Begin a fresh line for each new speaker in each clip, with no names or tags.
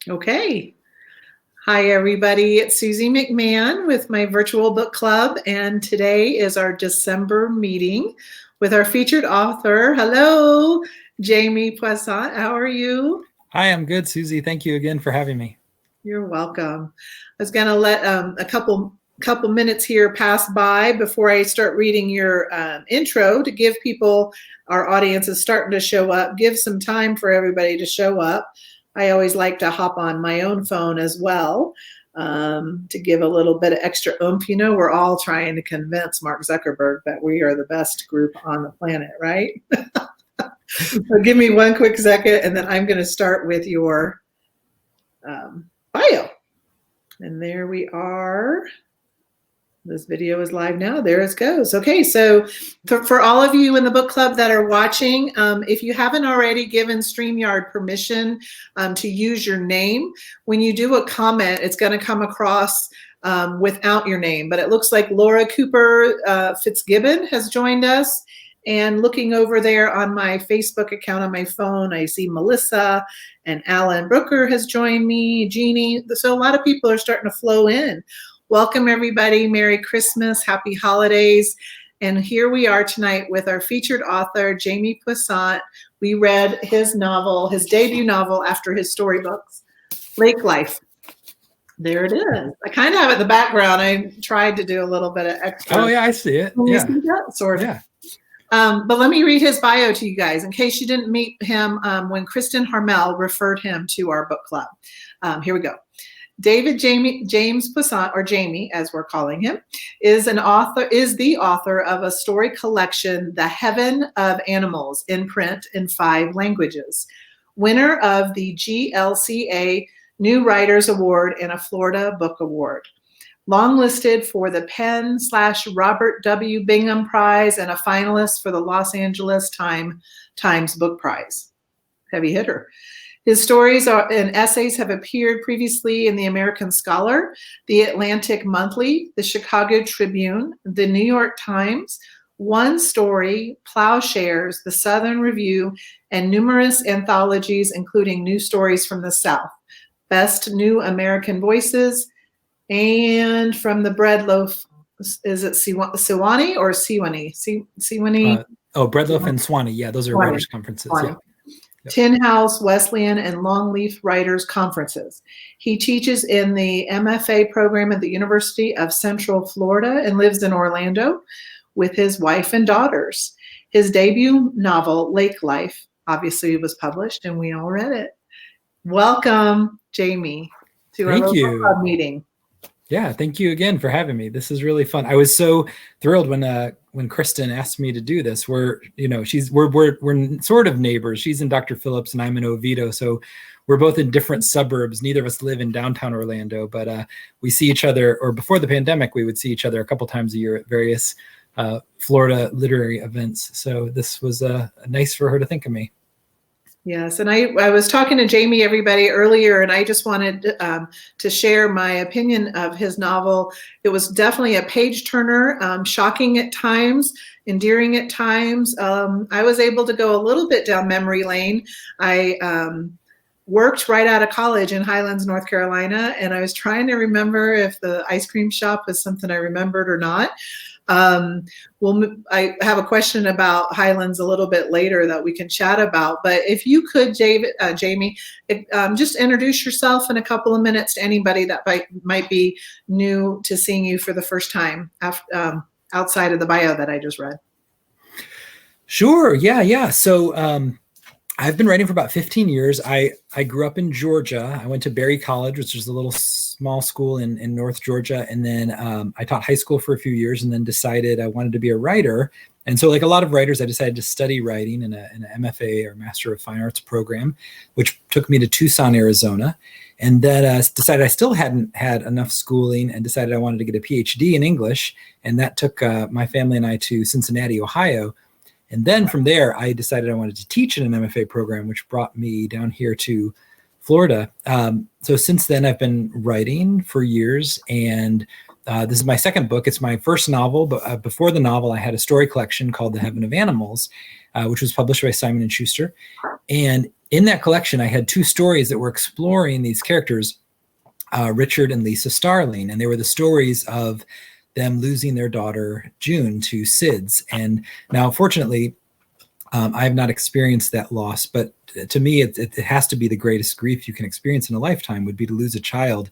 Okay. Hi, everybody. It's Susie McMahon with my virtual book club, and today is our December meeting with our featured author. Hello, James Poissant. How are you?
Hi, I'm good, Susie. Thank you again for having me.
You're welcome. I was going to let a couple minutes here pass by before I start reading your intro to give people, our audience is starting to show up, give some time for everybody to show up. I always like to hop on my own phone as well to give a little bit of extra oomph. You know, we're all trying to convince Mark Zuckerberg that we are the best group on the planet, right? So give me one quick second, and then I'm going to start with your bio. And there we are. This video is live now. There it goes. Okay, so for all of you in the book club that are watching, if you haven't already given StreamYard permission to use your name, when you do a comment, it's going to come across without your name. But it looks like Laura Cooper Fitzgibbon has joined us. And looking over there on my Facebook account on my phone, I see Melissa and Alan Brooker has joined me, Jeannie. So a lot of people are starting to flow in. Welcome, everybody. Merry Christmas. Happy holidays. And here we are tonight with our featured author, James Poissant. We read his novel, his debut novel after his storybooks, Lake Life. There it is. I kind of have it in the background. I tried to do a little bit of extra.
Oh, yeah, I see it.
Can you
Yeah.
see that? Sort of.
Yeah.
But let me read his bio to you guys in case you didn't meet him when Kristen Harmel referred him to our book club. Here we go. David James Poissant, or Jamie as we're calling him, is the author of a story collection, The Heaven of Animals, in print in 5 languages. Winner of the GLCA New Writers Award and a Florida Book Award. Longlisted for the Penn/Robert W. Bingham Prize and a finalist for the Los Angeles Times Book Prize. Heavy hitter. His stories and essays have appeared previously in the American Scholar, the Atlantic Monthly, the Chicago Tribune, the New York Times, One Story, Plowshares, the Southern Review, and numerous anthologies, including New Stories from the South, Best New American Voices, and from the Bread Loaf, is it Sewanee or Sewanee? Sewanee?
Bread Loaf and Swanee. Yeah, those are writers' conferences. Yeah.
Yep. Tin House, Wesleyan, and Longleaf Writers Conferences. He teaches in the MFA program at the University of Central Florida and lives in Orlando with his wife and daughters. His debut novel, Lake Life, obviously was published, and we all read it. Welcome, Jamie, to our local club meeting.
Yeah, thank you again for having me. This is really fun. I was so thrilled when Kristen asked me to do this. We're sort of neighbors. She's in Dr. Phillips and I'm in Oviedo, so we're both in different suburbs. Neither of us live in downtown Orlando, but we see each other. Or before the pandemic, we would see each other a couple times a year at various Florida literary events. So this was nice for her to think of me.
Yes, and I was talking to Jamie, everybody, earlier, and I just wanted to share my opinion of his novel. It was definitely a page-turner, shocking at times, endearing at times. I was able to go a little bit down memory lane. I worked right out of college in Highlands, North Carolina, and I was trying to remember if the ice cream shop was something I remembered or not. I have a question about Highlands a little bit later that we can chat about, but if you could, Jamie, just introduce yourself in a couple of minutes to anybody that might be new to seeing you for the first time outside of the bio that I just read.
Sure. Yeah. So I've been writing for about 15 years. I grew up in Georgia. I went to Berry College, which is a little small school in North Georgia. And then I taught high school for a few years and then decided I wanted to be a writer. And so like a lot of writers, I decided to study writing in an MFA or Master of Fine Arts program, which took me to Tucson, Arizona. And then decided I still hadn't had enough schooling and decided I wanted to get a PhD in English. And that took my family and I to Cincinnati, Ohio. And then from there, I decided I wanted to teach in an MFA program, which brought me down here to Florida. So since then, I've been writing for years. And this is my second book. It's my first novel. But before the novel, I had a story collection called The Heaven of Animals, which was published by Simon & Schuster. And in that collection, I had 2 stories that were exploring these characters, Richard and Lisa Starling, and they were the stories of them losing their daughter June to SIDS. And now, fortunately, I have not experienced that loss, but to me, it has to be the greatest grief you can experience in a lifetime, would be to lose a child.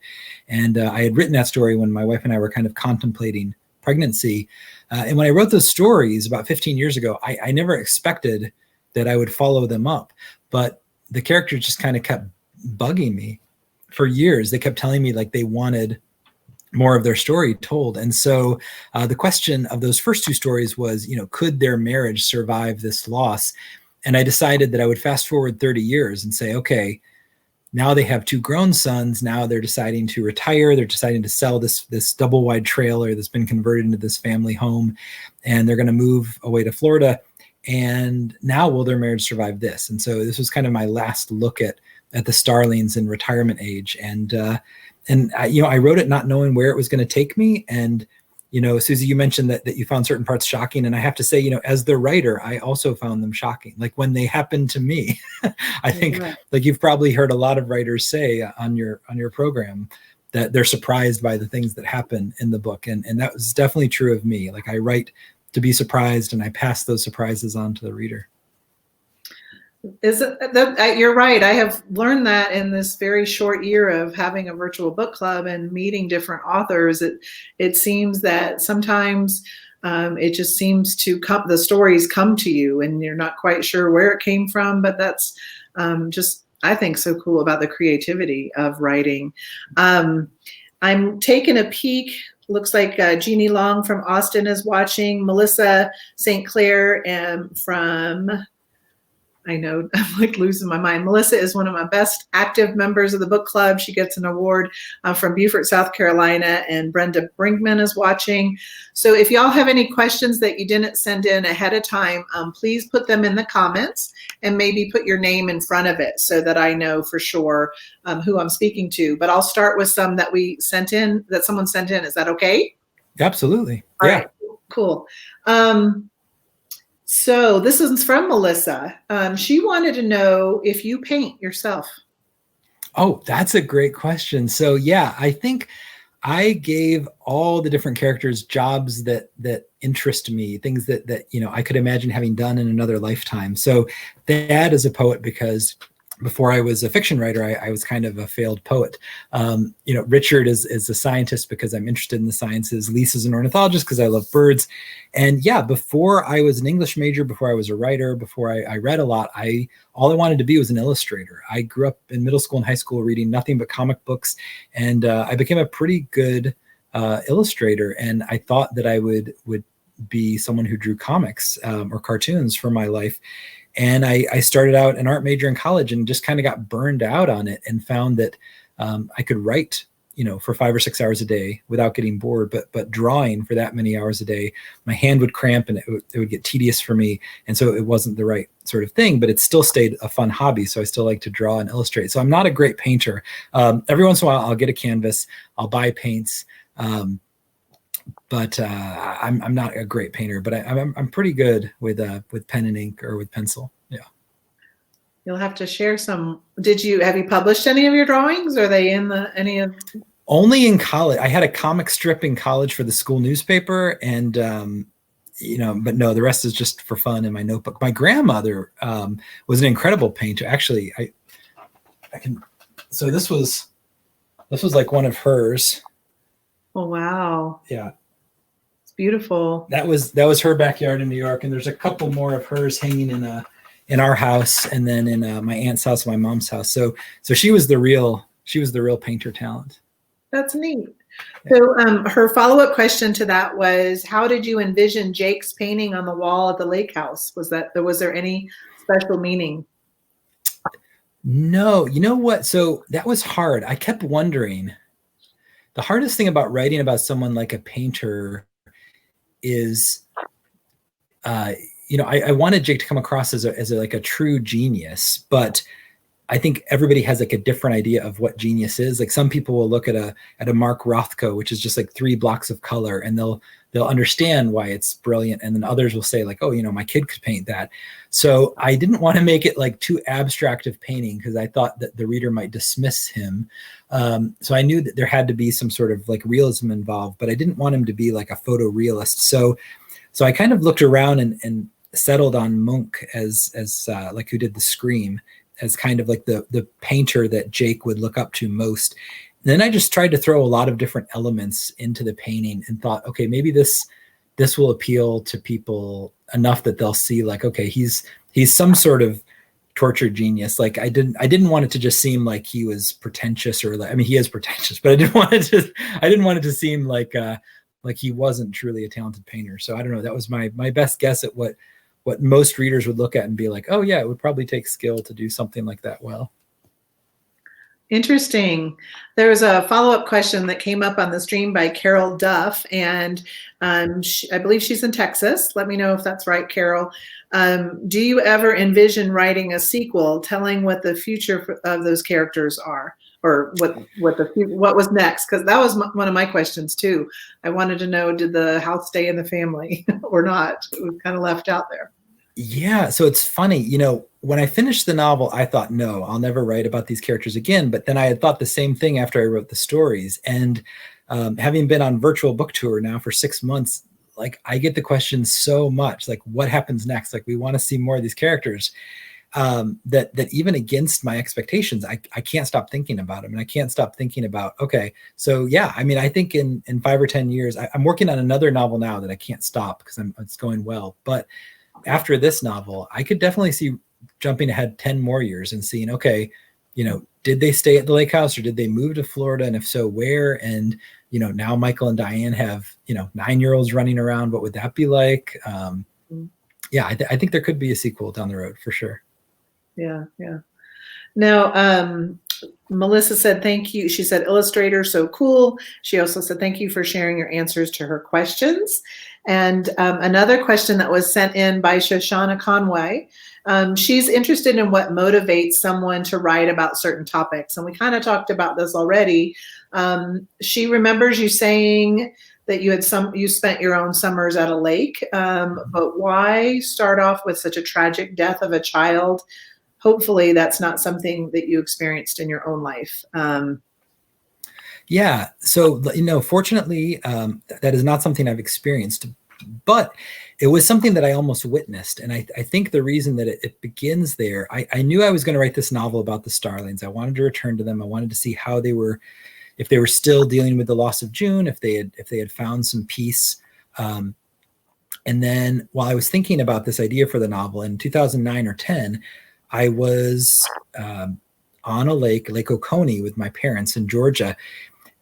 And I had written that story when my wife and I were kind of contemplating pregnancy. And when I wrote those stories about 15 years ago, I never expected that I would follow them up. But the characters just kind of kept bugging me for years. They kept telling me like they wanted more of their story told. And so the question of those first 2 stories was, could their marriage survive this loss? And I decided that I would fast forward 30 years and say, okay, now they have 2 grown sons. Now they're deciding to retire. They're deciding to sell this double wide trailer that's been converted into this family home. And they're going to move away to Florida. And now will their marriage survive this? And so this was kind of my last look at the Starlings in retirement age. And I wrote it not knowing where it was going to take me. And, Susie, you mentioned that you found certain parts shocking. And I have to say, as the writer, I also found them shocking. Like when they happened to me, I think like you've probably heard a lot of writers say on your program that they're surprised by the things that happen in the book. And that was definitely true of me. Like I write to be surprised and I pass those surprises on to the reader.
You're right. I have learned that in this very short year of having a virtual book club and meeting different authors. It seems that sometimes it just seems to come, the stories come to you and you're not quite sure where it came from, but that's just, I think, so cool about the creativity of writing. I'm taking a peek. Looks like Jeannie Long from Austin is watching. Melissa St. Clair from, I know, I'm like losing my mind. Melissa is one of my best active members of the book club. She gets an award from Beaufort, South Carolina, and Brenda Brinkman is watching. So if y'all have any questions that you didn't send in ahead of time, please put them in the comments and maybe put your name in front of it so that I know for sure who I'm speaking to. But I'll start with some that someone sent in. Is that okay?
Absolutely.
All right, cool. So this is from Melissa. She wanted to know if you paint yourself.
Oh, that's a great question. So yeah, I think I gave all the different characters jobs that interest me, things that I could imagine having done in another lifetime. So Dad is a poet because before I was a fiction writer, I was kind of a failed poet. Richard is a scientist because I'm interested in the sciences. Lisa's an ornithologist because I love birds. And yeah, before I was an English major, before I was a writer, before I read a lot, all I wanted to be was an illustrator. I grew up in middle school and high school reading nothing but comic books. And I became a pretty good illustrator. And I thought that I would be someone who drew comics or cartoons for my life. And I started out an art major in college and just kind of got burned out on it and found that I could write, for 5 or 6 hours a day without getting bored, but drawing for that many hours a day, my hand would cramp and it would get tedious for me. And so it wasn't the right sort of thing, but it still stayed a fun hobby. So I still like to draw and illustrate. So I'm not a great painter. Every once in a while, I'll get a canvas, I'll buy paints. But I'm not a great painter, but I'm pretty good with pen and ink or with pencil. Yeah.
You'll have to share some. Have you published any of your drawings? Are they in any of?
Only in college. I had a comic strip in college for the school newspaper, and but no, the rest is just for fun in my notebook. My grandmother was an incredible painter. Actually, I can. So this was like one of hers.
Oh wow!
Yeah,
it's beautiful.
That was her backyard in New York, and there's a couple more of hers hanging in our house, and then in my aunt's house, my mom's house. So she was the real painter talent.
That's neat. Yeah. So her follow-up question to that was, how did you envision Jake's painting on the wall at the lake house? Was there any special meaning?
No, you know what? So that was hard. I kept wondering. The hardest thing about writing about someone like a painter is, I wanted Jake to come across as a true genius, but I think everybody has like a different idea of what genius is. Like some people will look at a Mark Rothko, which is just like 3 blocks of color, and they'll they'll understand why it's brilliant. And then others will say like, oh, my kid could paint that. So I didn't want to make it like too abstract of painting because I thought that the reader might dismiss him. So I knew that there had to be some sort of like realism involved, but I didn't want him to be like a photorealist. So I kind of looked around and settled on Munch as like who did the Scream, as kind of like the painter that Jake would look up to most. And then I just tried to throw a lot of different elements into the painting and thought, okay, maybe this will appeal to people enough that they'll see like, okay, he's some sort of tortured genius. Like I didn't want it to just seem like he was pretentious, or like, I mean, he is pretentious, but I didn't want it to seem like he wasn't truly a talented painter. So I don't know. That was my best guess at what most readers would look at and be like, oh yeah, it would probably take skill to do something like that well.
Interesting. There was a follow-up question that came up on the stream by Carol Duff, and I believe she's in Texas. Let me know if that's right, Carol. Do you ever envision writing a sequel, telling what the future of those characters are, or what was next? Because that was one of my questions too. I wanted to know, did the house stay in the family or not? It was kind of left out there.
Yeah, so it's funny, when I finished the novel, I thought, no, I'll never write about these characters again. But then I had thought the same thing after I wrote the stories. And having been on virtual book tour now for 6 months, like I get the question so much, like what happens next? Like we want to see more of these characters, that even against my expectations, I can't stop thinking about them. And I can't stop thinking about, okay, so yeah, I mean, I think in 5 or 10 years, I'm working on another novel now that I can't stop because it's going well. But after this novel, I could definitely see jumping ahead 10 more years and seeing, okay, did they stay at the lake house or did they move to Florida? And if so, where? And, now Michael and Diane have, 9-year-olds running around. What would that be like? Yeah, I think there could be a sequel down the road for sure.
Yeah. Now, Melissa said, thank you. She said, illustrator, so cool. She also said, thank you for sharing your answers to her questions. And another question that was sent in by Shoshana Conway. She's interested in what motivates someone to write about certain topics. And we kind of talked about this already. She remembers you saying that you spent your own summers at a lake, but why start off with such a tragic death of a child? Hopefully that's not something that you experienced in your own life.
Yeah. So, fortunately, that is not something I've experienced, but it was something that I almost witnessed. And I think the reason that it begins there, I knew I was going to write this novel about the starlings. I wanted to return to them. I wanted to see how they were, if they were still dealing with the loss of June, if they had found some peace. And then while I was thinking about this idea for the novel in 2009 or 10, I was on a lake, Lake Oconee, with my parents in Georgia.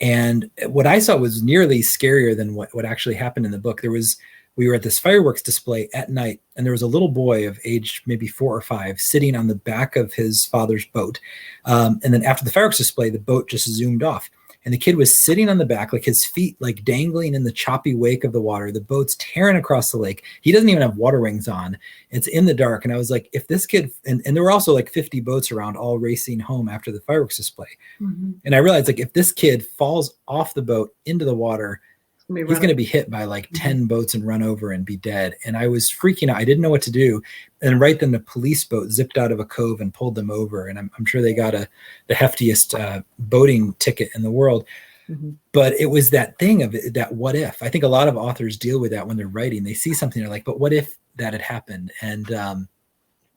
And what I saw was nearly scarier than what actually happened in the book. We were at this fireworks display at night, and there was a little boy of age maybe 4 or 5 sitting on the back of his father's boat. And then after the fireworks display, the boat just zoomed off. And the kid was sitting on the back, like his feet like dangling in the choppy wake of the water. The boat's tearing across the lake. He doesn't even have water wings on. It's in the dark. And I was like, if this kid, and there were also like 50 boats around all racing home after the fireworks display. Mm-hmm. And I realized like if this kid falls off the boat into the water, he's going to be hit by like 10 boats and run over and be dead. And I was freaking out. I didn't know what to do. And right then the police boat zipped out of a cove and pulled them over. And I'm sure they got the heftiest boating ticket in the world. Mm-hmm. But it was that thing of that what if. I think a lot of authors deal with that when they're writing. They see something, they're like, but what if that had happened? And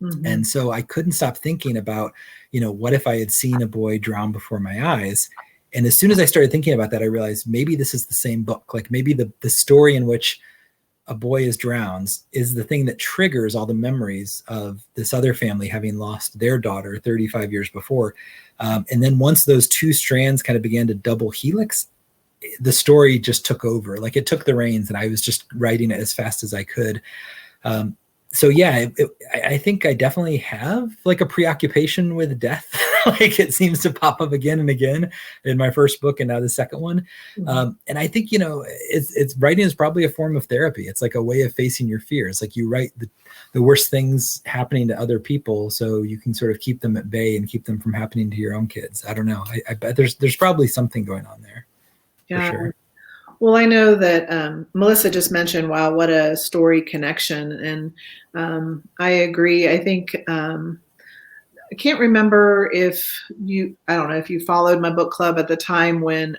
and so I couldn't stop thinking about, what if I had seen a boy drown before my eyes? And as soon as I started thinking about that, I realized maybe this is the same book. Like maybe the story in which a boy is drowned is the thing that triggers all the memories of this other family having lost their daughter 35 years before. And then once those two strands kind of began to double helix, the story just took over. Like it took the reins, and I was just writing it as fast as I could. So yeah, I think I definitely have like a preoccupation with death. Like it seems to pop up again and again in my first book and now the second one. Mm-hmm. And I think, it's writing is probably a form of therapy. It's like a way of facing your fears. Like you write the worst things happening to other people so you can sort of keep them at bay and keep them from happening to your own kids. I don't know. I bet there's probably something going on there.
Yeah. For sure. Well, I know that Melissa just mentioned, wow, what a story connection. And I agree. I think I can't remember if I don't know if you followed my book club at the time when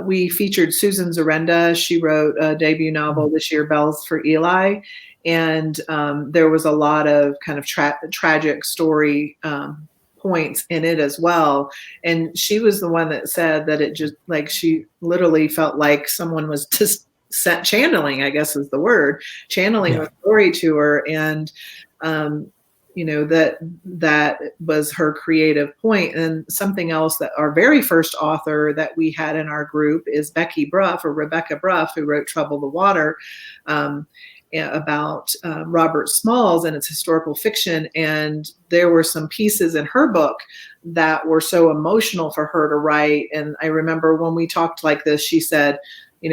we featured Susan Zarenda. She wrote a debut novel this year, Bells for Eli. And there was a lot of kind of tragic story points in it as well. And she was the one that said that it just like she literally felt like someone was just channeling, I guess is the word, channeling the story to her. And that was her creative point. And something else that our very first author that we had in our group is Rebecca Bruff, who wrote Trouble the Water, about Robert Smalls, and it's historical fiction. And there were some pieces in her book that were so emotional for her to write. And I remember when we talked like this, she said,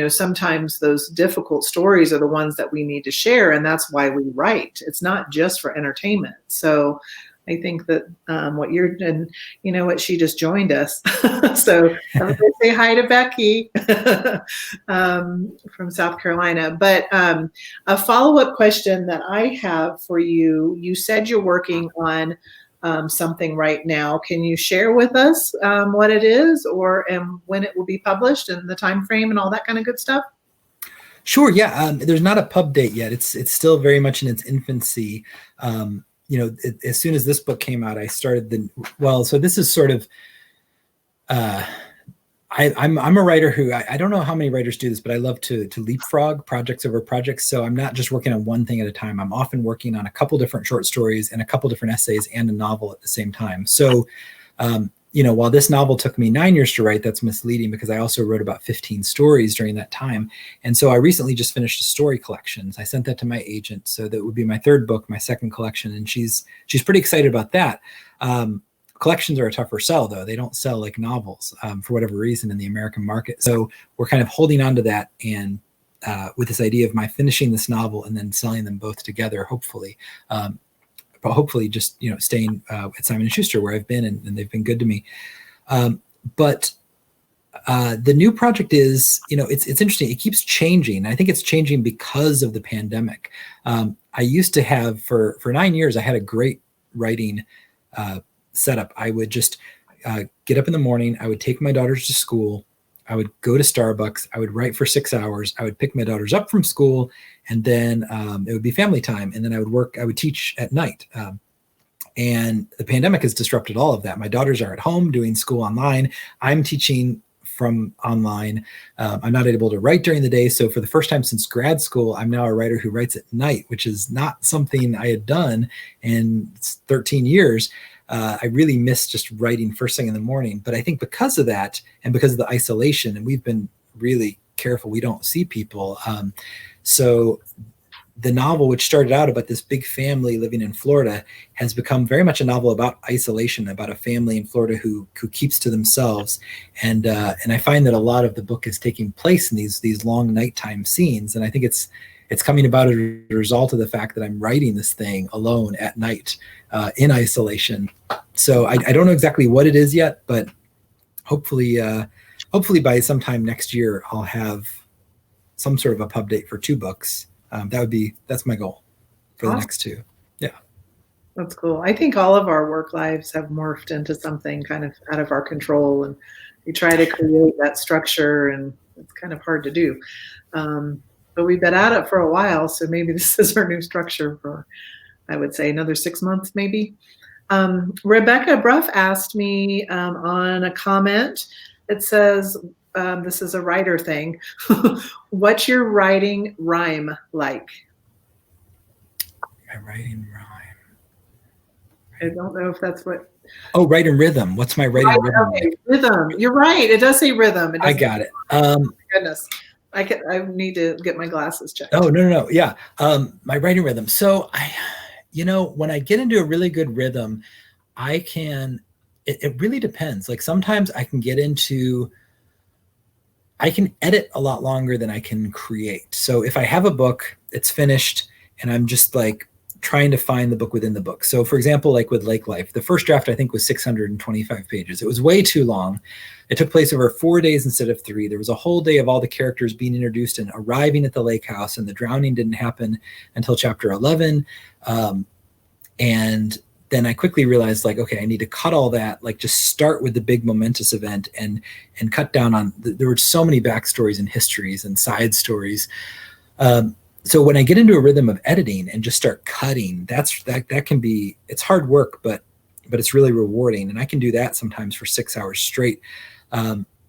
sometimes those difficult stories are the ones that we need to share. And that's why we write. It's not just for entertainment. So I think that what you're doing, she just joined us. So I'm going to say hi to Becky from South Carolina. But a follow-up question that I have for you, you said you're working on something right now. Can you share with us what it is and when it will be published and the time frame and all that kind of good stuff?
Sure. Yeah. There's not a pub date yet. It's still very much in its infancy. As soon as this book came out, I started so this is sort of, I'm a writer who, I don't know how many writers do this, but I love to leapfrog projects over projects. So I'm not just working on one thing at a time. I'm often working on a couple different short stories and a couple different essays and a novel at the same time. So, while this novel took me 9 years to write, that's misleading because I also wrote about 15 stories during that time. And so I recently just finished a story collection. I sent that to my agent. So that would be my third book, my second collection. And she's pretty excited about that. Collections are a tougher sell, though. They don't sell like novels for whatever reason in the American market. So we're kind of holding on to that. And with this idea of my finishing this novel and then selling them both together, hopefully. But hopefully just, staying at Simon & Schuster where I've been and they've been good to me. But the new project is, it's interesting. It keeps changing. I think it's changing because of the pandemic. I used to have, for 9 years, I had a great writing setup. I would just get up in the morning. I would take my daughters to school. I would go to Starbucks. I would write for 6 hours. I would pick my daughters up from school, and then it would be family time. And then I would teach at night. And the pandemic has disrupted all of that. My daughters are at home doing school online. I'm teaching from online. I'm not able to write during the day. So for the first time since grad school, I'm now a writer who writes at night, which is not something I had done in 13 years. I really miss just writing first thing in the morning. But I think because of that and because of the isolation, and we've been really careful, we don't see people. So the novel, which started out about this big family living in Florida, has become very much a novel about isolation, about a family in Florida who keeps to themselves. And I find that a lot of the book is taking place in these long nighttime scenes. And I think it's coming about as a result of the fact that I'm writing this thing alone at night in isolation. So I don't know exactly what it is yet, but hopefully by sometime next year, I'll have some sort of a pub date for 2 books. That's my goal for the next 2. Yeah.
That's cool. I think all of our work lives have morphed into something kind of out of our control, and we try to create that structure, and it's kind of hard to do. But we've been at it for a while, so maybe this is our new structure for, I would say, another 6 months, maybe. Rebecca Bruff asked me on a comment. It says, this is a writer thing. What's your writing rhyme like?
My writing rhyme.
I don't know if that's what.
Oh, writing rhythm. What's my writing rhythm?
Okay. Like? Rhythm. You're right. It does say rhythm.
I got it.
Oh my goodness. I need to get my glasses checked.
Oh, no. Yeah. My writing rhythm. So when I get into a really good rhythm, it really depends. Like sometimes I can edit a lot longer than I can create. So if I have a book, it's finished, and I'm just like trying to find the book within the book. So for example, like with Lake Life, the first draft I think was 625 pages. It was way too long. It took place over 4 days instead of 3. There was a whole day of all the characters being introduced and arriving at the lake house, and the drowning didn't happen until chapter 11. And then I quickly realized, like, okay, I need to cut all that, like just start with the big momentous event and cut down on, there were so many backstories and histories and side stories. So when I get into a rhythm of editing and just start cutting, that can be, it's hard work, but it's really rewarding. And I can do that sometimes for 6 hours straight.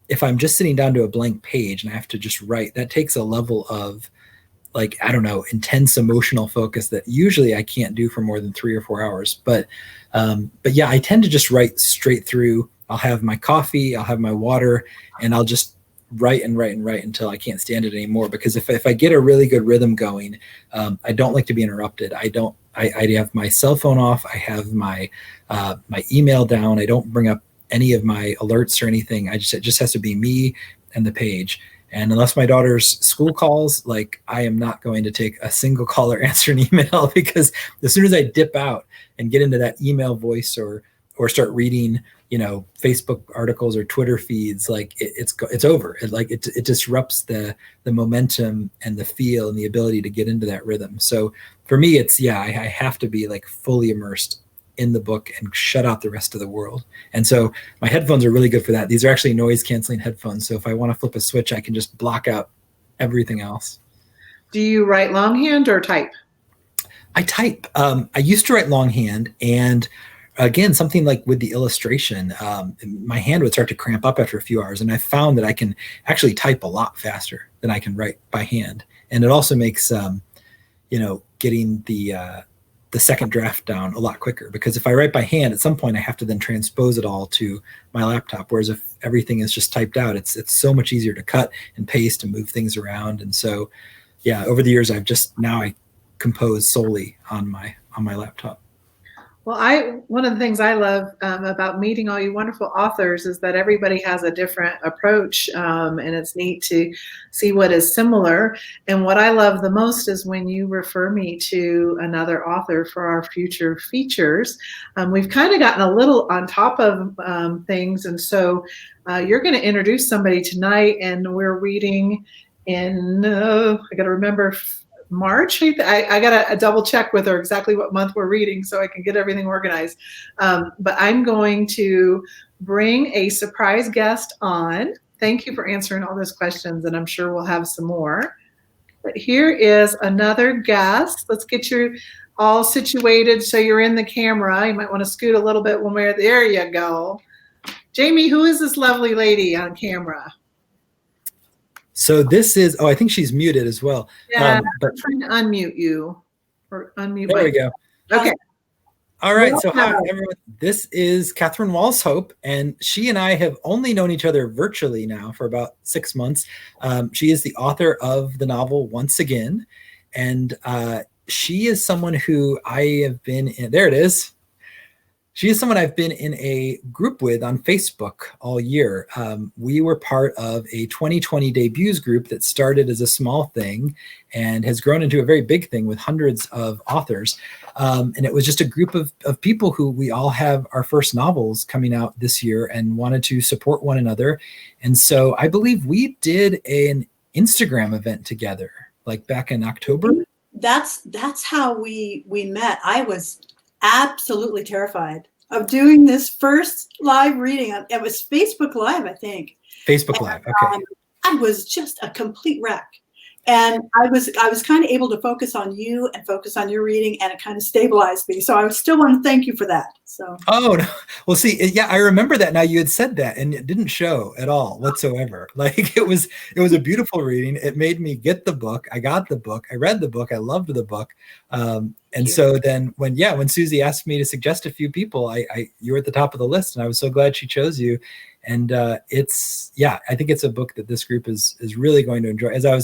If I'm just sitting down to a blank page and I have to just write, that takes a level of, like, I don't know, intense emotional focus that usually I can't do for more than 3 or 4 hours. But yeah, I tend to just write straight through. I'll have my coffee, I'll have my water, and I'll just write and write and write until I can't stand it anymore. Because if I get a really good rhythm going, I don't like to be interrupted. I have my cell phone off. I have my email down. I don't bring up any of my alerts or anything. It just has to be me and the page. And unless my daughter's school calls, like, I am not going to take a single call or answer an email, because as soon as I dip out and get into that email voice or start reading, Facebook articles or Twitter feeds, like it's over. It disrupts the momentum and the feel and the ability to get into that rhythm. So for me, I have to be like fully immersed in the book and shut out the rest of the world. And so my headphones are really good for that. These are actually noise canceling headphones. So if I want to flip a switch, I can just block out everything else.
Do you write longhand or type?
I type. I used to write longhand, and again, something like with the illustration, my hand would start to cramp up after a few hours. And I found that I can actually type a lot faster than I can write by hand. And it also makes, getting the second draft down a lot quicker, because if I write by hand, at some point I have to then transpose it all to my laptop. Whereas if everything is just typed out, it's so much easier to cut and paste and move things around. And so, yeah, over the years, I compose solely on my laptop.
Well, one of the things I love about meeting all you wonderful authors is that everybody has a different approach, and it's neat to see what is similar. And what I love the most is when you refer me to another author for our future features. We've kind of gotten a little on top of things, and so you're going to introduce somebody tonight, and we're reading in, I got to remember, March. I got to double check with her exactly what month we're reading so I can get everything organized. But I'm going to bring a surprise guest on. Thank you for answering all those questions, and I'm sure we'll have some more. But here is another guest. Let's get you all situated so you're in the camera. You might want to scoot a little bit when we're there. You go. Jamie, who is this lovely lady on camera?
So this is, I think she's muted as well.
Yeah, I'm trying to unmute you. Or unmute.
There we go.
Okay.
All right. So hi, everyone. This is Catherine Walshope, and she and I have only known each other virtually now for about 6 months. She is the author of the novel Once Again, and she is someone who I have been in. There it is. She is someone I've been in a group with on Facebook all year. We were part of a 2020 debuts group that started as a small thing and has grown into a very big thing with hundreds of authors. And it was just a group of people who we all have our first novels coming out this year and wanted to support one another. And so I believe we did an Instagram event together, like back in October.
That's how we met. I was absolutely terrified of doing this first live reading. It was Facebook Live, I think.
Facebook Live, okay.
I was just a complete wreck. And I was kind of able to focus on you and focus on your reading, and it kind of stabilized me. So I still want to thank you for that. So. Oh,
no. Well, see, yeah, I remember that now. You had said that, and it didn't show at all whatsoever. Like it was a beautiful reading. It made me get the book. I got the book. I read the book. I loved the book. And so then when Susie asked me to suggest a few people, you were at the top of the list, and I was so glad she chose you. And I think it's a book that this group is really going to enjoy. As I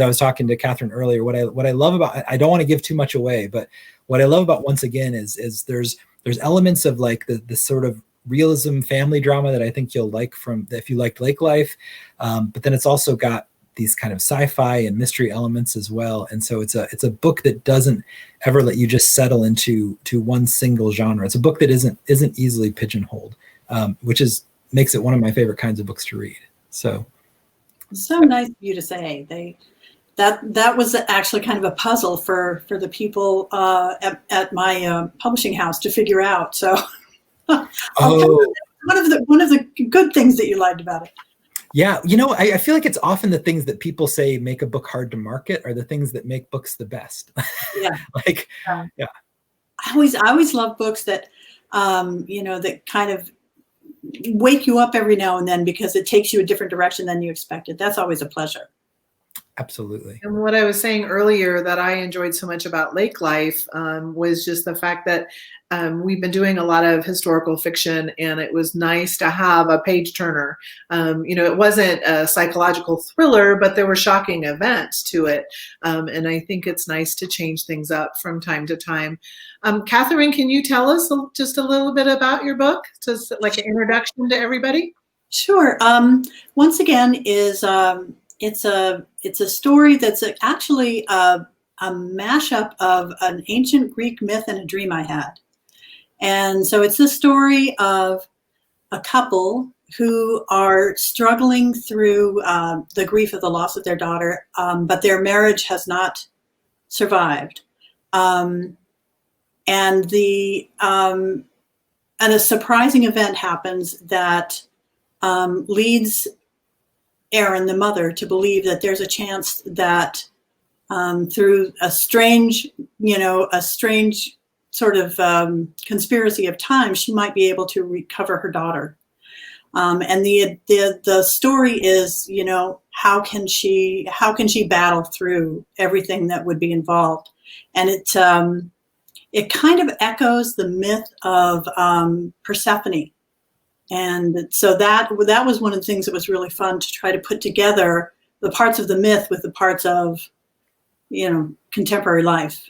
was talking to Catherine earlier, what I love about, I don't want to give too much away, but what I love about Once Again is there's elements of like the sort of realism family drama that I think you'll like if you liked Lake Life. But then it's also got these kind of sci-fi and mystery elements as well. And so it's a book that doesn't ever let you just settle into one single genre. It's a book that isn't easily pigeonholed, which makes it one of my favorite kinds of books to read. So
nice of you to say. That was actually kind of a puzzle for the people at my publishing house to figure out. So one of the good things that you liked about it.
Yeah, I feel like it's often the things that people say make a book hard to market are the things that make books the best.
Yeah,
yeah.
I always love books that that kind of wake you up every now and then because it takes you a different direction than you expected. That's always a pleasure.
Absolutely.
And what I was saying earlier that I enjoyed so much about Lake Life was just the fact that we've been doing a lot of historical fiction, and it was nice to have a page turner. It wasn't a psychological thriller, but there were shocking events to it. And I think it's nice to change things up from time to time. Catherine, can you tell us just a little bit about your book, just like an introduction to everybody?
Sure. Once again, it's a story that's actually a mashup of an ancient Greek myth and a dream I had. And so it's the story of a couple who are struggling through the grief of the loss of their daughter, but their marriage has not survived. And a surprising event happens that leads Erin, the mother, to believe that there's a chance that through a strange sort of conspiracy of time, she might be able to recover her daughter. And the story is, how can she battle through everything that would be involved? And it kind of echoes the myth of Persephone. And so that was one of the things that was really fun, to try to put together the parts of the myth with the parts of, contemporary life.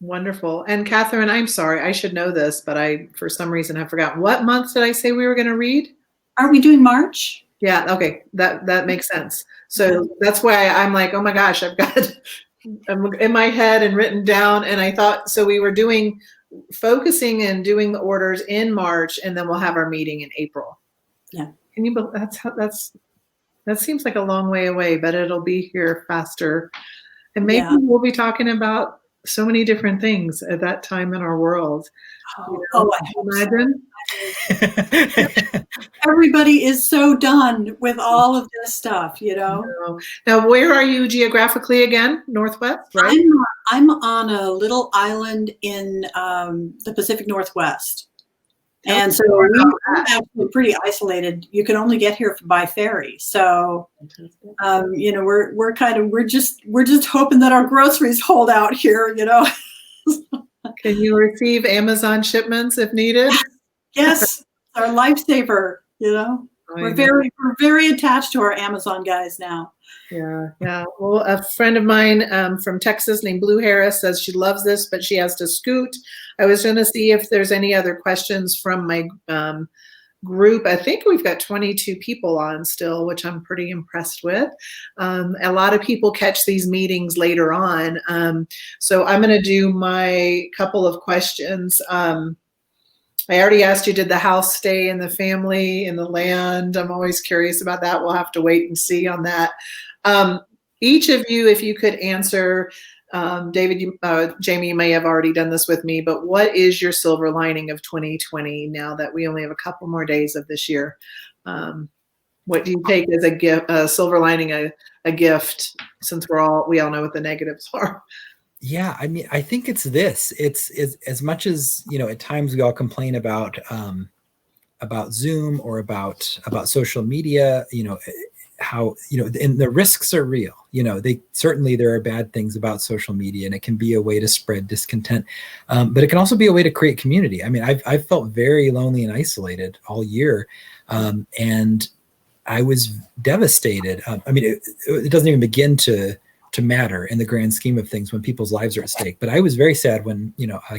Wonderful. And Catherine, I'm sorry, I should know this, but I, for some reason, have forgotten. What month did I say we were going to read?
Aren't we doing March?
Yeah. Okay. That makes sense. So that's why I'm like, oh my gosh, I'm in my head and written down. And I thought, so we were focusing and doing the orders in March, and then we'll have our meeting in April.
Yeah.
Can you, that seems like a long way away, but it'll be here faster. And maybe we'll be talking about so many different things at that time in our world. Imagine.
Everybody is so done with all of this stuff,
Now, where are you geographically again? Northwest, right?
I'm on a little island in the Pacific Northwest. And so we're actually pretty isolated. You can only get here by ferry. So, we're just hoping that our groceries hold out here,
Can you receive Amazon shipments if needed?
Yes, our lifesaver, We're very attached to our Amazon guys now.
Yeah. Well, a friend of mine from Texas named Blue Harris says she loves this, but she has to scoot. I was going to see if there's any other questions from my group. I think we've got 22 people on still, which I'm pretty impressed with. A lot of people catch these meetings later on. So I'm going to do my couple of questions. I already asked you, did the house stay in the family, in the land? I'm always curious about that. We'll have to wait and see on that. Each of you, if you could answer, David, Jamie, you may have already done this with me, but what is your silver lining of 2020 now that we only have a couple more days of this year? What do you take as a gift, a silver lining, a gift, since we all know what the negatives are?
Yeah, I mean, I think it's this. It's as much as, at times we all complain about Zoom or about social media, how, and the risks are real. There are bad things about social media, and it can be a way to spread discontent, but it can also be a way to create community. I mean, I've felt very lonely and isolated all year, and I was devastated. It doesn't even begin to matter in the grand scheme of things when people's lives are at stake. But I was very sad when,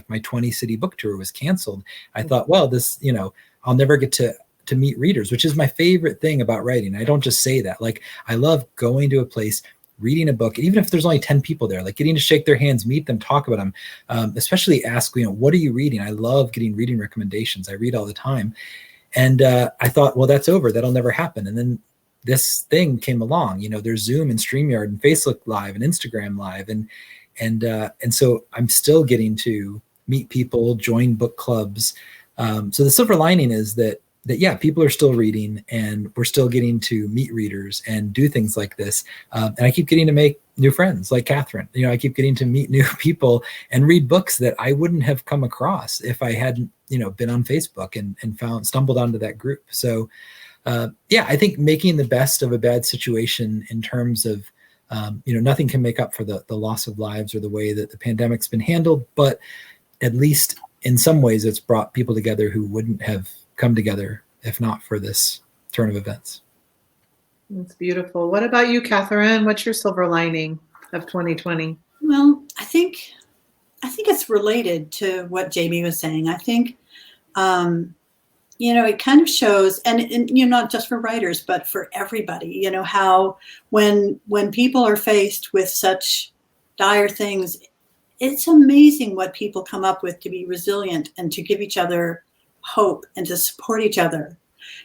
my 20 city book tour was canceled. I thought, well, this, I'll never get to to meet readers, which is my favorite thing about writing. I don't just say that. Like, I love going to a place, reading a book, even if there's only 10 people there, like getting to shake their hands, meet them, talk about them, especially ask, what are you reading? I love getting reading recommendations. I read all the time. And I thought, well, that's over. That'll never happen. And then this thing came along. There's Zoom and StreamYard and Facebook Live and Instagram Live. And so I'm still getting to meet people, join book clubs. So the silver lining is that yeah, people are still reading, and we're still getting to meet readers and do things like this. And I keep getting to make new friends like Catherine. I keep getting to meet new people and read books that I wouldn't have come across if I hadn't, been on Facebook and stumbled onto that group. So yeah, I think making the best of a bad situation in terms of, nothing can make up for the loss of lives or the way that the pandemic's been handled, but at least in some ways it's brought people together who wouldn't have come together if not for this turn of events.
That's beautiful. What about you, Catherine? What's your silver lining of 2020?
Well, I think it's related to what Jamie was saying. I think, it kind of shows, and not just for writers, but for everybody, how when people are faced with such dire things, it's amazing what people come up with to be resilient and to give each other hope and to support each other.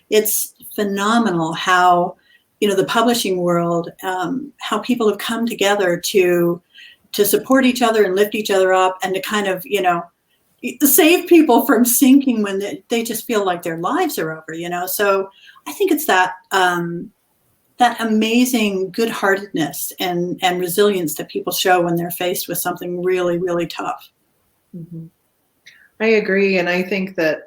It's phenomenal how, the publishing world, how people have come together to support each other and lift each other up and to kind of, save people from sinking when they just feel like their lives are over, So I think it's that amazing good-heartedness and resilience that people show when they're faced with something really, really tough.
Mm-hmm. I agree. And I think that,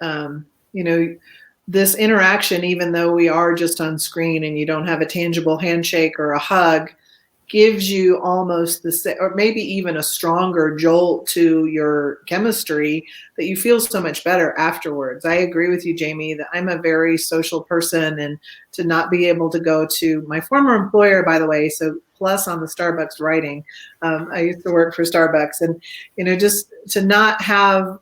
this interaction, even though we are just on screen and you don't have a tangible handshake or a hug, gives you almost or maybe even a stronger jolt to your chemistry that you feel so much better afterwards. I agree with you, Jamie, that I'm a very social person, and to not be able to go to my former employer, by the way, so plus on the Starbucks writing, I used to work for Starbucks, and, just to not have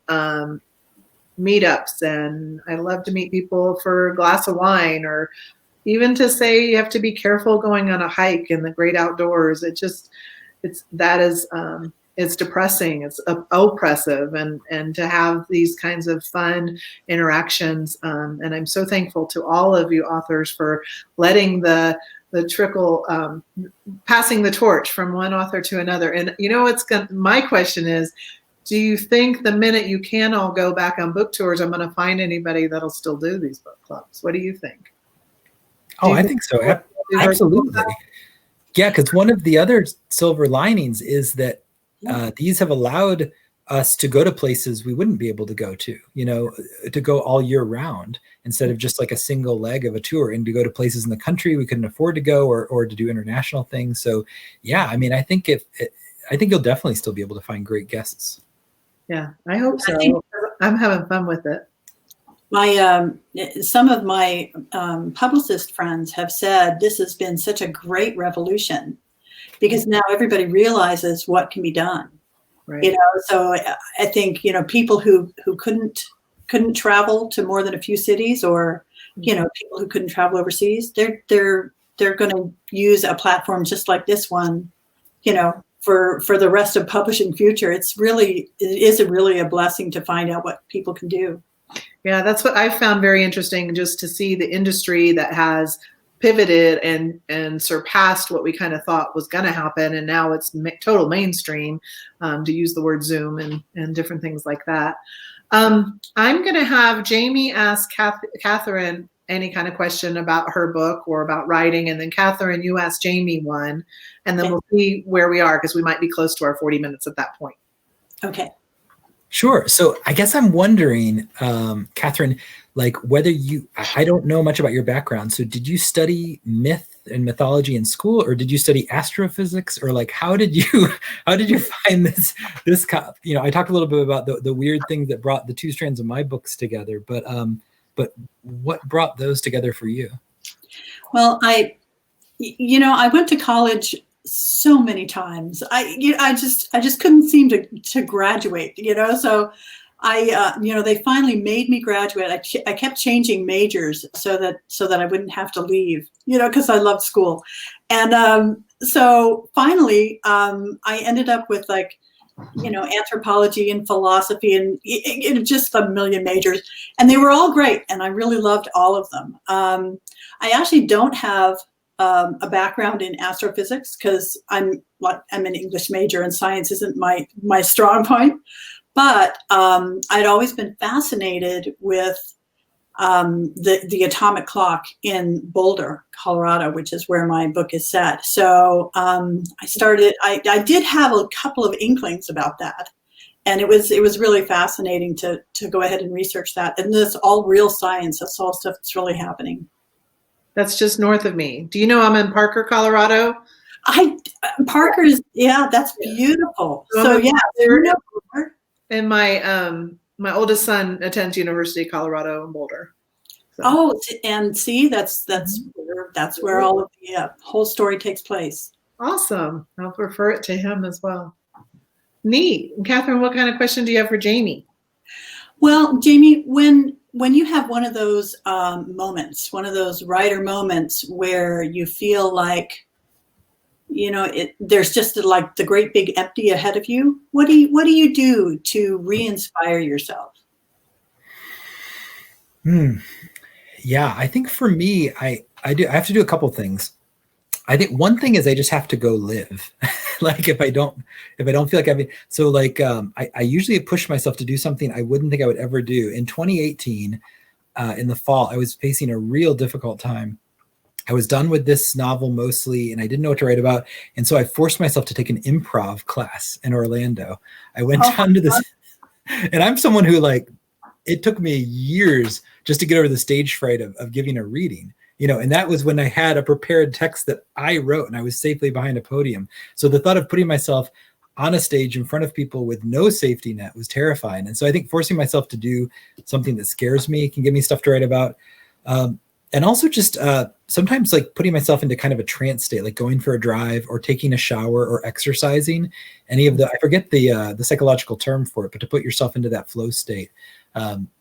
meetups, and I love to meet people for a glass of wine, or even to say you have to be careful going on a hike in the great outdoors. It's depressing. It's oppressive, and to have these kinds of fun interactions. And I'm so thankful to all of you authors for letting the trickle, passing the torch from one author to another. And my question is, do you think the minute you can all go back on book tours, I'm going to find anybody that'll still do these book clubs? What do you think?
I think so. Absolutely. Yeah, because one of the other silver linings is that these have allowed us to go to places we wouldn't be able to go to, to go all year round instead of just like a single leg of a tour, and to go to places in the country we couldn't afford to go, or to do international things. So yeah, I mean, I think you'll definitely still be able to find great guests.
Yeah, I hope so. I'm having fun with it.
Some of my publicist friends have said this has been such a great revolution because now everybody realizes what can be done.
Right.
So I think people who couldn't travel to more than a few cities, or people who couldn't travel overseas, they're going to use a platform just like this one, for the rest of publishing future. It is really a blessing to find out what people can do.
Yeah, that's what I found very interesting, just to see the industry that has pivoted and surpassed what we kind of thought was going to happen. And now it's total mainstream, to use the word Zoom and different things like that. I'm going to have Jamie ask Catherine any kind of question about her book or about writing. And then Catherine, you ask Jamie one, and then we'll see where we are, because we might be close to our 40 minutes at that point.
Okay.
Sure. So I guess I'm wondering, Catherine, like whether I don't know much about your background. So did you study myth and mythology in school, or did you study astrophysics, or like, how did you find this, I talked a little bit about the weird thing that brought the two strands of my books together, but what brought those together for you? Well,
I went to college so many times. I just couldn't seem to graduate, so they finally made me graduate. I kept changing majors so that I wouldn't have to leave, because I loved school. And so finally, I ended up with anthropology and philosophy and just a million majors. And they were all great. And I really loved all of them. I actually don't have a background in astrophysics because I'm an English major and science isn't my strong point. But I'd always been fascinated with the atomic clock in Boulder, Colorado, which is where my book is set. So I did have a couple of inklings about that. And it was really fascinating to go ahead and research that. And this all real science. That's all stuff that's really happening.
That's just north of me. Do you know I'm in Parker, Colorado?
Parker's, yeah, that's beautiful. So yeah,
and my oldest son attends University of Colorado in Boulder. So.
Oh, and see, that's where all of the whole story takes place.
Awesome. I'll refer it to him as well. Neat. And Catherine, what kind of question do you have for Jamie?
Well, Jamie, when you have one of those moments, one of those writer moments where you feel like, there's just like the great big empty ahead of you, what do you do to re-inspire yourself?
Yeah, I think for me, I have to do a couple things. I think one thing is I just have to go live. Like if I don't feel like I usually push myself to do something I wouldn't think I would ever do. In 2018, in the fall, I was facing a real difficult time. I was done with this novel mostly, and I didn't know what to write about. And so I forced myself to take an improv class in Orlando. I went down to this, and I'm someone who it took me years just to get over the stage fright of giving a reading. And that was when I had a prepared text that I wrote and I was safely behind a podium. So the thought of putting myself on a stage in front of people with no safety net was terrifying. And so I think forcing myself to do something that scares me can give me stuff to write about. And also just sometimes putting myself into kind of a trance state, like going for a drive or taking a shower or exercising. I forget the psychological term for it, but to put yourself into that flow state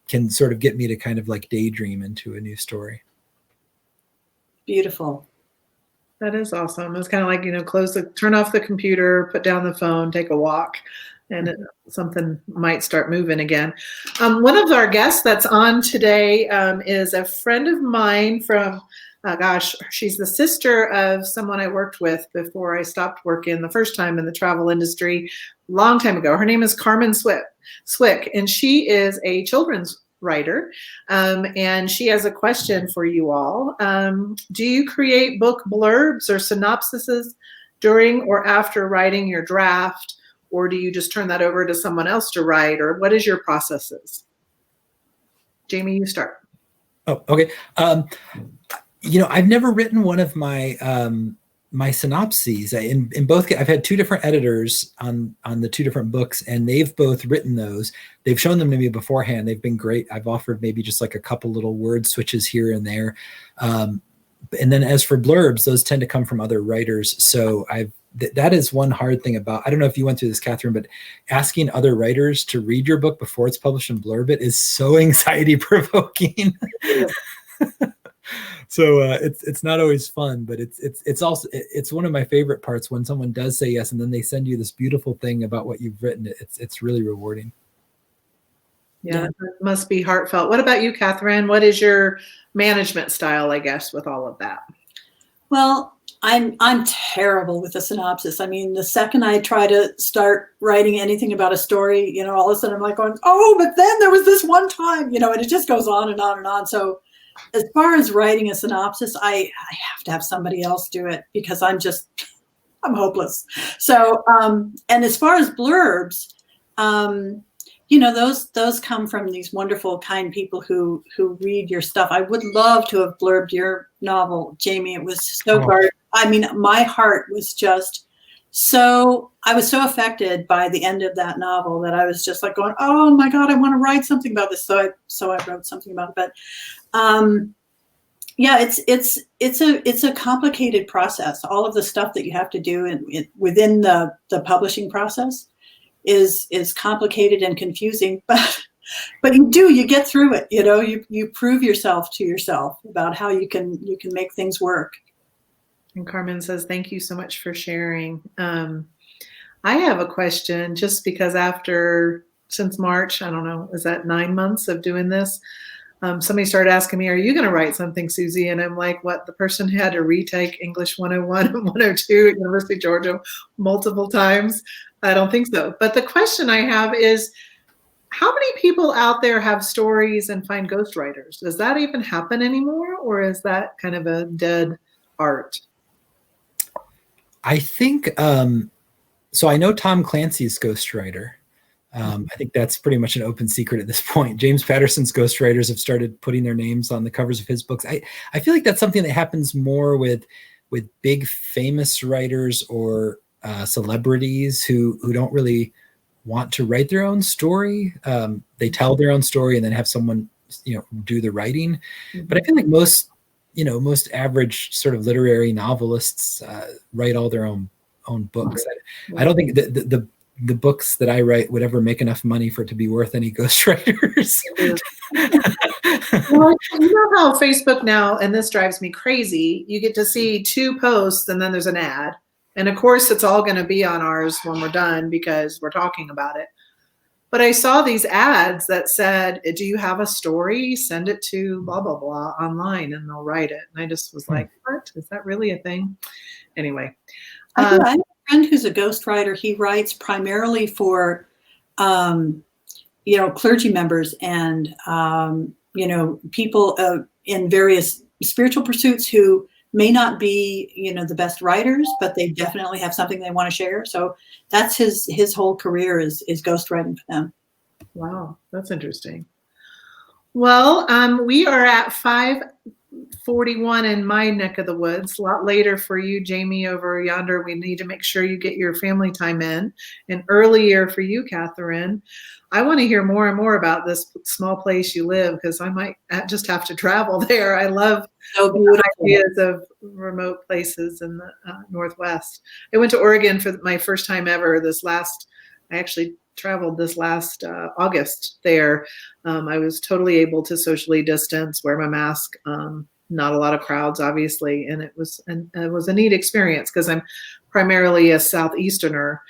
can sort of get me to kind of daydream into a new story.
Beautiful.
That is awesome. It's kind of like, turn off the computer, put down the phone, take a walk, and something might start moving again. One of our guests that's on today is a friend of mine from, she's the sister of someone I worked with before I stopped working the first time in the travel industry, long time ago. Her name is Carmen Swick, and she is a children's writer, and she has a question for you all. Do you create book blurbs or synopsises during or after writing your draft, or do you just turn that over to someone else to write, or what is your processes? Jamie, you start.
Oh, okay. I've never written one of my my synopses. In both, I've had two different editors on the two different books, and they've both written those. They've shown them to me beforehand. They've been great. I've offered maybe just a couple little word switches here and there. And then as for blurbs, those tend to come from other writers. So that is one hard thing about, I don't know if you went through this, Catherine, but asking other writers to read your book before it's published and blurb it is so anxiety provoking. So it's not always fun, but it's also one of my favorite parts when someone does say yes and then they send you this beautiful thing about what you've written. It's really rewarding.
Yeah, it must be heartfelt. What about you, Catherine? What is your management style, I guess, with all of that?
Well, I'm terrible with a synopsis. I mean, the second I try to start writing anything about a story, all of a sudden I'm going, oh, but then there was this one time, and it just goes on and on and on. So as far as writing a synopsis, I have to have somebody else do it because I'm hopeless. So, and as far as blurbs, those come from these wonderful, kind people who read your stuff. I would love to have blurbed your novel, Jamie. It was so hard. I mean, my heart was just I was so affected by the end of that novel that I was just going, oh my God, I want to write something about this. So I wrote something about it. But yeah, it's a complicated process. All of the stuff that you have to do within the publishing process is complicated and confusing, but But you get through it. You prove yourself to yourself about how you can make things work.
And Carmen says, thank you so much for sharing. I have a question, just because since March, I don't know, is that 9 months of doing this? Somebody started asking me, are you going to write something, Susie? And I'm like, what? The person who had to retake English 101 and 102 at University of Georgia multiple times? I don't think so. But the question I have is, how many people out there have stories and find ghostwriters? Does that even happen anymore? Or is that kind of a dead art?
I think, so I know Tom Clancy's ghostwriter. I think that's pretty much an open secret at this point. James Patterson's ghostwriters have started putting their names on the covers of his books. I feel like that's something that happens more with big famous writers or celebrities who don't really want to write their own story. They tell their own story and then have someone do the writing. Mm-hmm. But I feel like most average sort of literary novelists write all their own books. I don't think the books that I write would ever make enough money for it to be worth any ghostwriters.
Well, you know how Facebook now, and this drives me crazy, you get to see 2 posts and then there's an ad. And of course, it's all going to be on ours when we're done because we're talking about it. But I saw these ads that said, do you have a story? Send it to blah, blah, blah online and they'll write it. And I just was like, what? Is that really a thing? Anyway.
I have a friend who's a ghostwriter. He writes primarily for, clergy members and, people in various spiritual pursuits who may not be, the best writers, but they definitely have something they want to share. So that's his whole career is ghostwriting for them.
Wow, that's interesting. Well, we are at 5:41 in my neck of the woods. A lot later for you, Jamie, over yonder. We need to make sure you get your family time in, and earlier for you, Catherine. I want to hear more and more about this small place you live, because I might just have to travel there. I love the ideas of remote places in the Northwest. I went to Oregon for my first time ever I actually traveled this last August there. I was totally able to socially distance, wear my mask, not a lot of crowds, obviously. And it was a neat experience because I'm primarily a Southeasterner.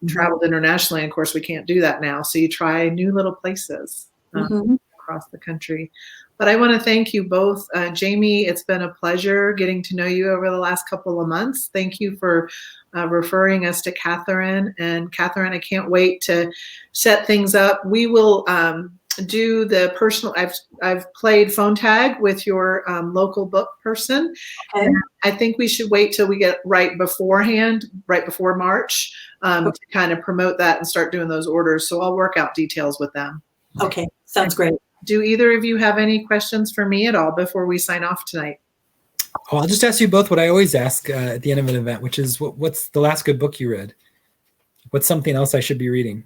Traveled internationally. And of course, we can't do that now. So you try new little places across the country. But I want to thank you both. Jamie, it's been a pleasure getting to know you over the last couple of months. Thank you for referring us to Catherine. And Catherine, I can't wait to set things up. We will do the personal, I've played phone tag with your local book person. Okay. And I think we should wait till we get right before March to kind of promote that and start doing those orders. So I'll work out details with them.
Okay, sounds great.
Do either of you have any questions for me at all before we sign off tonight?
Oh, I'll just ask you both what I always ask at the end of an event, which is what's the last good book you read? What's something else I should be reading?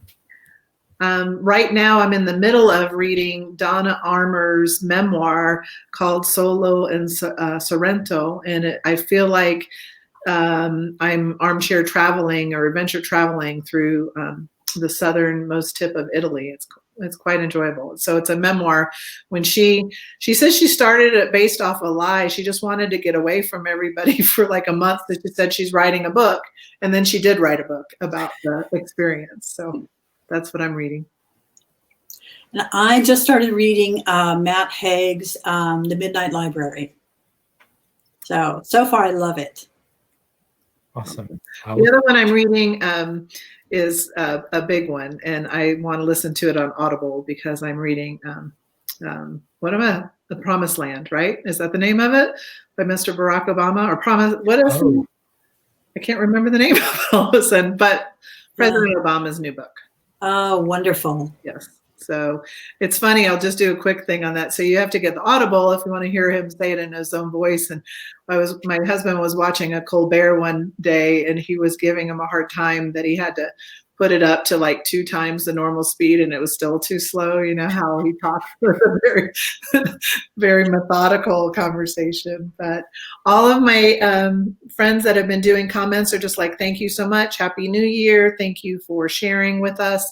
Right now, I'm in the middle of reading Donna Armour's memoir called Solo and Sorrento, and I feel like I'm armchair traveling or adventure traveling through the southernmost tip of Italy. It's quite enjoyable. So it's a memoir. When she says she started it based off a lie. She just wanted to get away from everybody for like a month. That she said she's writing a book, and then she did write a book about the experience. So that's what I'm reading.
And I just started reading Matt Haig's The Midnight Library. So far, I love it.
Awesome.
The other one I'm reading is a big one, and I want to listen to it on Audible because I'm reading The Promised Land, right? Is that the name of it? By Mr. Barack Obama, or what is it? I can't remember the name of it all of a sudden, but President Obama's new book.
Oh, wonderful.
Yes. So it's funny. I'll just do a quick thing on that. So you have to get the Audible if you want to hear him say it in his own voice. And my husband was watching a Colbert one day, and he was giving him a hard time that he had to put it up to like 2 times the normal speed and it was still too slow. You know how he talks with a very, very methodical conversation. But all of my friends that have been doing comments are just like, thank you so much. Happy New Year. Thank you for sharing with us.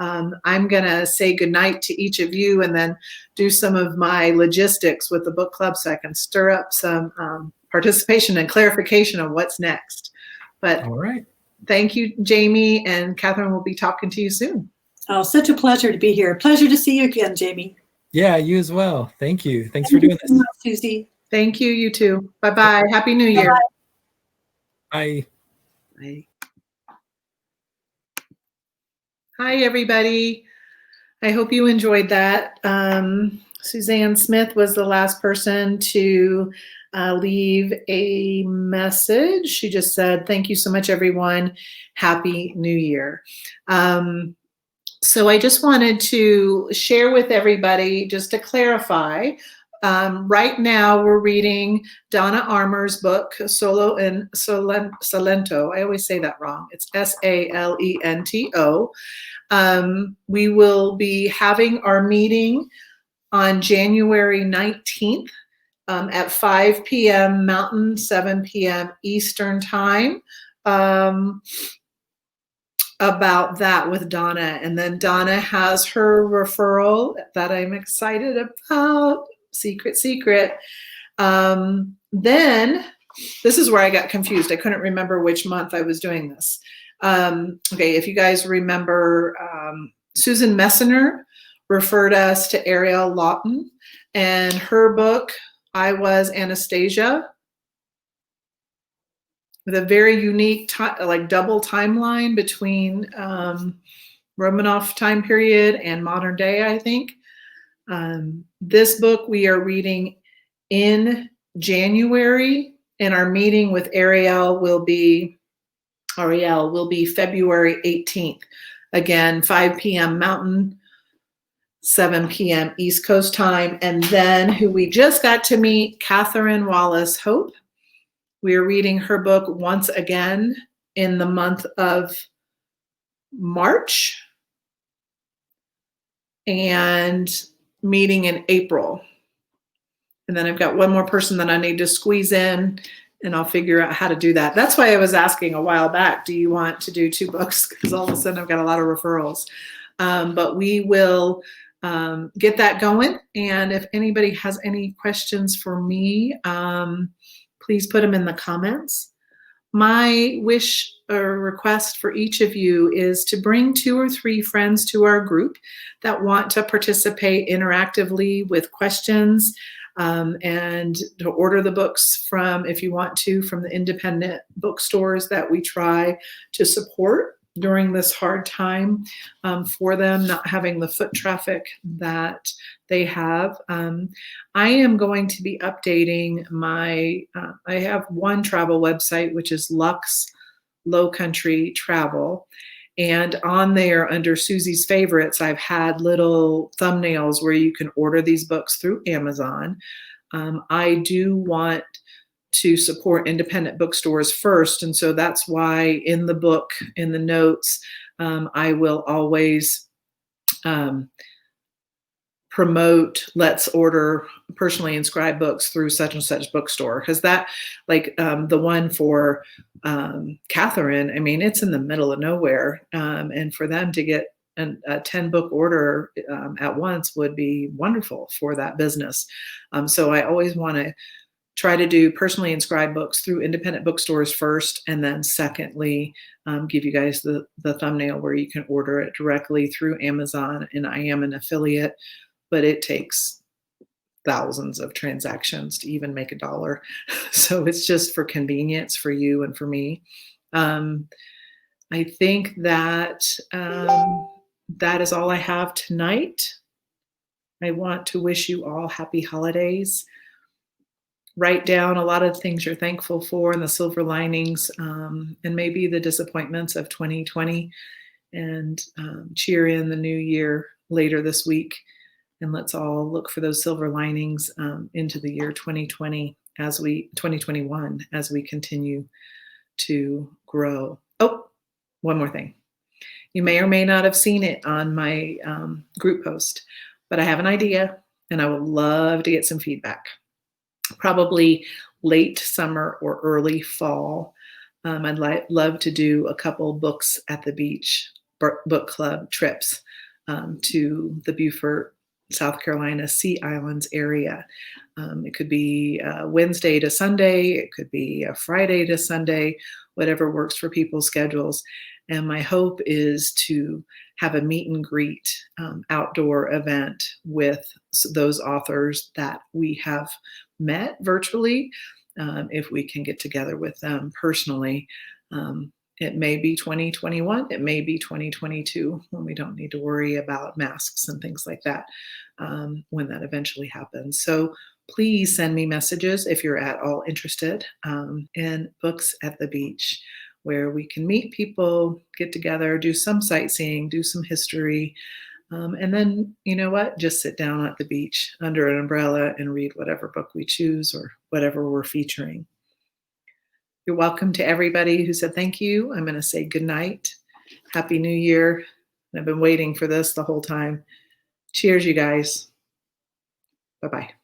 I'm going to say goodnight to each of you and then do some of my logistics with the book club so I can stir up some participation and clarification of what's next. But
All right.
Thank you, Jamie, and Catherine will be talking to you soon.
Oh, such a pleasure to be here. Pleasure to see you again, Jamie.
Yeah, you as well. Thank you. Thanks for doing this.
So much, Susie.
Thank you, you too. Bye-bye. Happy New Year.
Bye.
Bye. Hi, everybody. I hope you enjoyed that. Suzanne Smith was the last person to leave a message. She just said, thank you so much, everyone. Happy New Year. So I just wanted to share with everybody, just to clarify, right now we're reading Donna Armour's book, Solo and Salento. I always say that wrong. It's Salento. We will be having our meeting on January 19th at 5 p.m. Mountain, 7 p.m. Eastern Time. About that with Donna. And then Donna has her referral that I'm excited about. Secret. Then this is where I got confused. I couldn't remember which month I was doing this. Okay, if you guys remember, Susan Messner referred us to Ariel Lawton and her book, I Was Anastasia, with a very unique, like double timeline between Romanov time period and modern day, I think. This book we are reading in January, and our meeting with Ariel will be February 18th. Again, 5 p.m. Mountain, 7 p.m. East Coast time. And then who we just got to meet, Catherine Wallace Hope. We are reading her book once again in the month of March and meeting in April. And then I've got one more person that I need to squeeze in, and I'll figure out how to do that. That's why I was asking a while back, do you want to do 2 books? Because all of a sudden I've got a lot of referrals. But we will get that going. And if anybody has any questions for me, please put them in the comments. My wish or request for each of you is to bring 2 or 3 friends to our group that want to participate interactively with questions, and to order the books from, if you want to, from the independent bookstores that we try to support during this hard time for them, not having the foot traffic that they have. I am going to be updating my, I have one travel website, which is Lux Low Country Travel. And on there, under Susie's Favorites, I've had little thumbnails where you can order these books through Amazon. I do want to support independent bookstores first. And so that's why in the book, in the notes, I will always promote, let's order personally inscribed books through such and such bookstore. Because that, like the one for Catherine, I mean, it's in the middle of nowhere. And for them to get a 10 book order at once would be wonderful for that business. So I always want to try to do personally inscribed books through independent bookstores first, and then secondly, give you guys the thumbnail where you can order it directly through Amazon. And I am an affiliate, but it takes thousands of transactions to even make $1. So it's just for convenience for you and for me. I think that that is all I have tonight. I want to wish you all happy holidays. Write down a lot of things you're thankful for and the silver linings, and maybe the disappointments of 2020, and cheer in the new year later this week. And let's all look for those silver linings into the year 2021 as we continue to grow. Oh, one more thing. You may or may not have seen it on my group post, but I have an idea and I would love to get some feedback. Probably late summer or early fall. I'd love to do a couple books at the beach book club trips to the Beaufort, South Carolina Sea Islands area. It could be Wednesday to Sunday. It could be a Friday to Sunday, whatever works for people's schedules. And my hope is to have a meet and greet outdoor event with those authors that we have met virtually. If we can get together with them personally, it may be 2021, it may be 2022 when we don't need to worry about masks and things like that when that eventually happens. So please send me messages if you're at all interested in books at the beach, where we can meet people, get together, do some sightseeing, do some history, and then, you know what, just sit down at the beach under an umbrella and read whatever book we choose or whatever we're featuring. You're welcome to everybody who said thank you. I'm going to say good night. Happy New Year. I've been waiting for this the whole time. Cheers, you guys. Bye-bye.